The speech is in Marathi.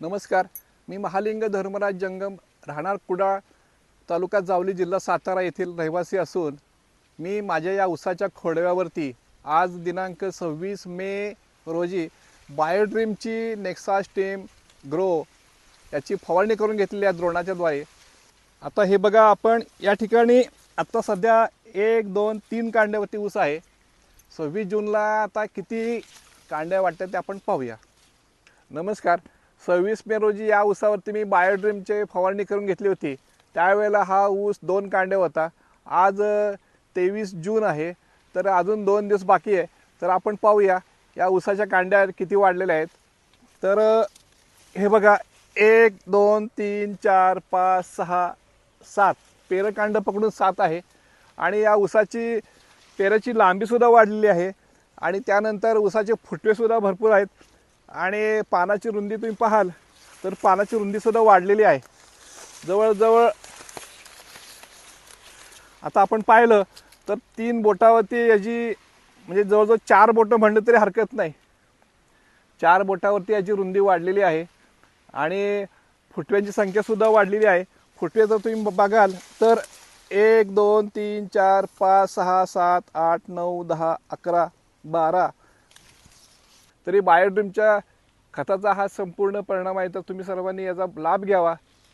नमस्कार, मी महालिंग धर्मराज जंगम, राहणार कुडाळ, तालुका जावली, जिल्हा सातारा येथील रहिवासी असून मी माझ्या या ऊसाच्या खोडव्यावरती आज दिनांक 26 मे रोजी बायोड्रीमची नेक्सा स्टेम ग्रो याची फवारणी करून घेतलेली आहे द्रोणाच्या द्वारे। आता हे बघा, आपण या ठिकाणी आत्ता सध्या 1 2 3 कांड्यावरती ऊस आहे। 26 जूनला आता किती कांड्या वाटतात ते आपण पाहूया। नमस्कार, 26 मे रोजी या ऊसावरती मी बायोड्रीमची फवारणी करून घेतली होती। त्यावेळेला हा ऊस 2 कांडे होता। आज 23 जून आहे, तर अजून 2 दिवस बाकी आहे। तर आपण पाहूया या ऊसाच्या कांड्या किती वाढलेल्या आहेत। तर हे बघा, 1 2 3 4 5 6 7 पेरकांड पकडून 7 आहे। आणि या ऊसाची पेराची लांबीसुद्धा वाढलेली आहे आणि त्यानंतर ऊसाचे फुटवेसुद्धा भरपूर आहेत आणि पानाची रुंदी तुम्ही पाहाल तर पानाची रुंदीसुद्धा वाढलेली आहे। जवळजवळ आता आपण पाहिलं तर 3 बोटावरती याची म्हणजे जवळजवळ 4 बोटं म्हणलं तरी हरकत नाही। 4 बोटावरती याची रुंदी वाढलेली आहे आणि फुटव्यांची संख्यासुद्धा वाढलेली आहे। फुटवे जर तुम्ही बघाल तर 1 2 3 4 5 6 7 8 9 10 11 12 तरी बायोड्रीमच्या खताचा हा संपूर्ण परिणाम आहे। तर तुम्ही सर्वांनी याचा लाभ घ्यावा।